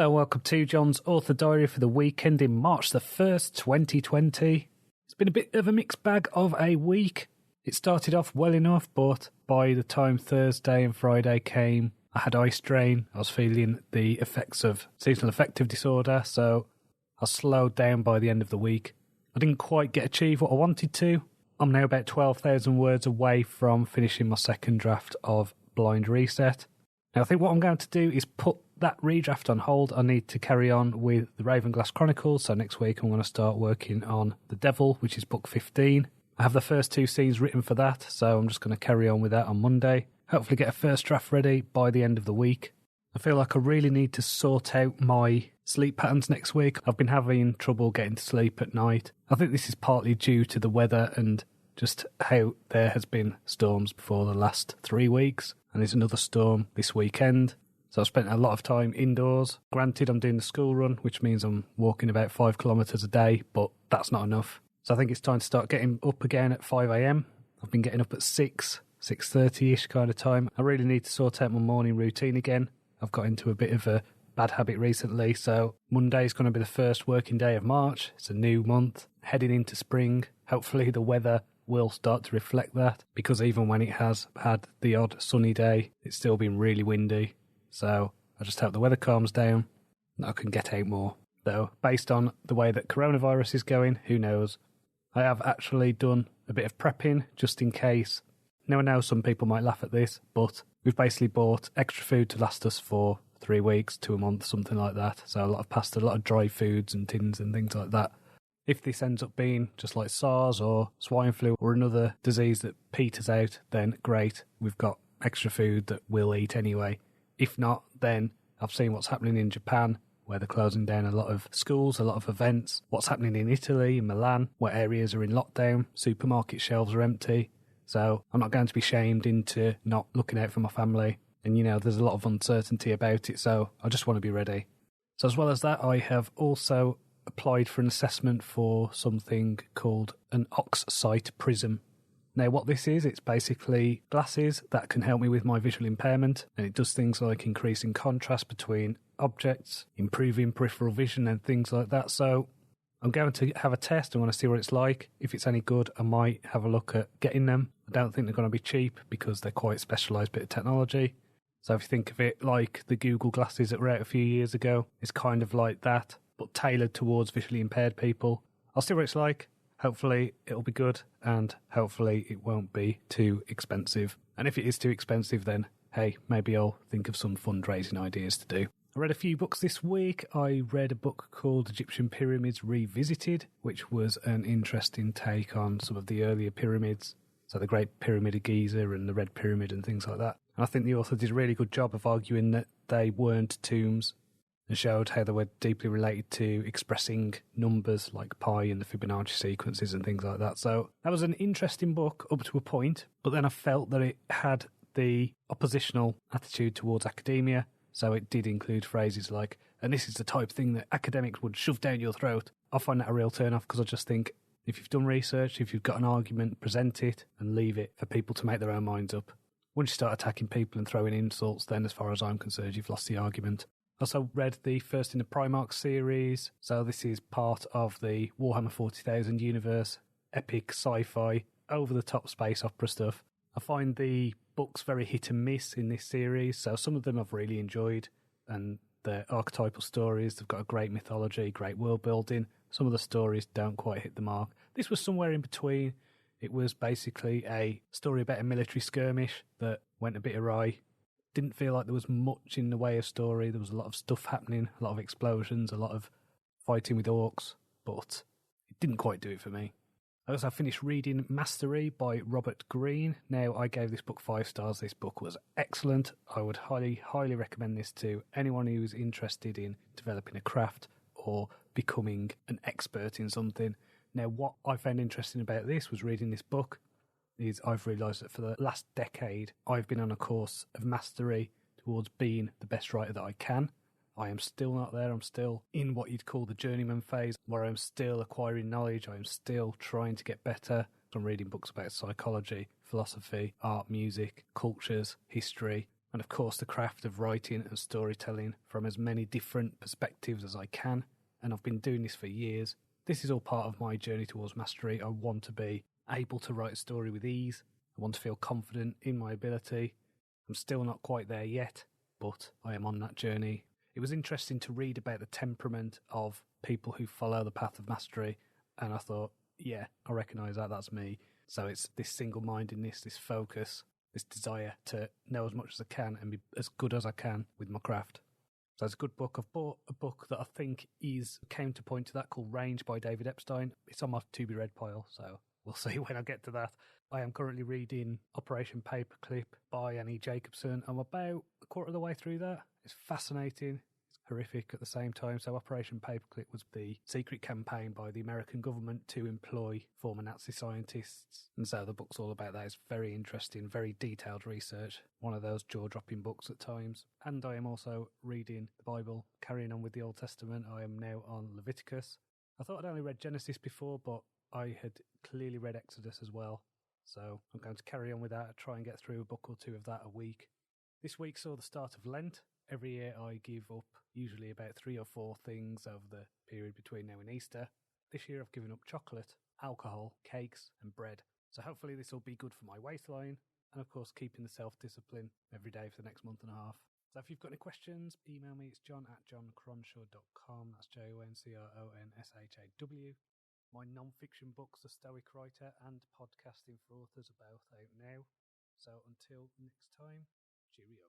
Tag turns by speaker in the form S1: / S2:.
S1: Hello, welcome to John's Author Diary for the weekend in March the 1st, 2020. It's been a bit of a mixed bag of a week. It started off well enough, but by the time Thursday and Friday came, I had eye strain. I was feeling the effects of seasonal affective disorder, so I slowed down by the end of the week. I didn't quite achieve what I wanted to. I'm now about 12,000 words away from finishing my second draft of Blind Reset. Now, I think what I'm going to do is put that redraft on hold. I need to carry on with the Ravenglass Chronicles, so next week I'm going to start working on The Devil, which is book 15. I have the first two scenes written for that, so I'm just going to carry on with that on Monday. Hopefully get a first draft ready by the end of the week. I feel like I really need to sort out my sleep patterns next week. I've been having trouble getting to sleep at night. I think this is partly due to the weather and just how there has been storms before the last 3 weeks, and there's another storm this weekend. So I've spent a lot of time indoors. Granted, I'm doing the school run, which means I'm walking about 5 kilometres a day, but that's not enough. So I think it's time to start getting up again at 5 a.m. I've been getting up at 6:30ish kind of time. I really need to sort out my morning routine again. I've got into a bit of a bad habit recently, so Monday is going to be the first working day of March. It's a new month, heading into spring. Hopefully the weather will start to reflect that, because even when it has had the odd sunny day, it's still been really windy. So I just hope the weather calms down and I can get out more. Though, based on the way that coronavirus is going, who knows? I have actually done a bit of prepping just in case. Now I know some people might laugh at this, but we've basically bought extra food to last us for 3 weeks to a month, something like that. So a lot of pasta, a lot of dry foods and tins and things like that. If this ends up being just like SARS or swine flu or another disease that peters out, then great. We've got extra food that we'll eat anyway. If not, then I've seen what's happening in Japan, where they're closing down a lot of schools, a lot of events. What's happening in Italy, in Milan, where areas are in lockdown, supermarket shelves are empty. So I'm not going to be shamed into not looking out for my family. And, you know, there's a lot of uncertainty about it, so I just want to be ready. So as well as that, I have also applied for an assessment for something called an Oxsight Prism. Now, what this is, it's basically glasses that can help me with my visual impairment, and it does things like increasing contrast between objects, improving peripheral vision and things like that. So I'm going to have a test. I want to see what it's like. If it's any good, I might have a look at getting them. I don't think they're going to be cheap because they're quite a specialised bit of technology. So if you think of it like the Google glasses that were out a few years ago, it's kind of like that, but tailored towards visually impaired people. I'll see what it's like. Hopefully it'll be good, and hopefully it won't be too expensive. And if it is too expensive, then, hey, maybe I'll think of some fundraising ideas to do. I read a few books this week. I read a book called Egyptian Pyramids Revisited, which was an interesting take on some of the earlier pyramids. So the Great Pyramid of Giza and the Red Pyramid and things like that. And I think the author did a really good job of arguing that they weren't tombs, and showed how they were deeply related to expressing numbers like pi and the Fibonacci sequences and things like that. So that was an interesting book up to a point, but then I felt that it had the oppositional attitude towards academia. So it did include phrases like, and this is the type of thing that academics would shove down your throat. I find that a real turn off, because I just think if you've done research, if you've got an argument, present it and leave it for people to make their own minds up. Once you start attacking people and throwing insults, then as far as I'm concerned, you've lost the argument. I also read the first in the Primarch series, so this is part of the Warhammer 40,000 universe, epic sci-fi, over-the-top space opera stuff. I find the books very hit and miss in this series, so some of them I've really enjoyed, and they're archetypal stories. They've got a great mythology, great world building. Some of the stories don't quite hit the mark. This was somewhere in between. It was basically a story about a military skirmish that went a bit awry. Didn't feel like there was much in the way of story. There was a lot of stuff happening, a lot of explosions, a lot of fighting with orcs, but it didn't quite do it for me. I also finished reading Mastery by Robert Greene. Now, I gave this book 5 stars. This book was excellent. I would highly, highly recommend this to anyone who is interested in developing a craft or becoming an expert in something. Now, what I found interesting about this was reading this book is I've realised that for the last decade, I've been on a course of mastery towards being the best writer that I can. I am still not there. I'm still in what you'd call the journeyman phase, where I'm still acquiring knowledge. I'm still trying to get better. I'm reading books about psychology, philosophy, art, music, cultures, history, and of course the craft of writing and storytelling from as many different perspectives as I can. And I've been doing this for years. This is all part of my journey towards mastery. I want to be able to write a story with ease. I want to feel confident in my ability. I'm still not quite there yet, but I am on that journey. It was interesting to read about the temperament of people who follow the path of mastery, and I thought, yeah, I recognise that, that's me. So it's this single-mindedness, this focus, this desire to know as much as I can and be as good as I can with my craft. So it's a good book. I've bought a book that I think is counterpoint to that called Range by David Epstein. It's on my to-be-read pile, so we'll see when I get to that. I am currently reading Operation Paperclip by Annie Jacobson. I'm about a quarter of the way through that. It's fascinating. It's horrific at the same time. So Operation Paperclip was the secret campaign by the American government to employ former Nazi scientists. And so the book's all about that. It's very interesting, very detailed research. One of those jaw-dropping books at times. And I am also reading the Bible, carrying on with the Old Testament. I am now on Leviticus. I thought I'd only read Genesis before, but I had clearly read Exodus as well. So I'm going to carry on with that, try and get through a book or two of that a week. This week saw the start of Lent. Every year I give up usually about 3 or 4 things over the period between now and Easter. This year I've given up chocolate, alcohol, cakes and bread. So hopefully this will be good for my waistline and of course keeping the self-discipline every day for the next month and a half. So if you've got any questions, email me. It's john@johncronshaw.com. That's JONCRONSHAW. My non-fiction books, The Stoic Writer and Podcasting for Authors, are both out now. So until next time, cheerio.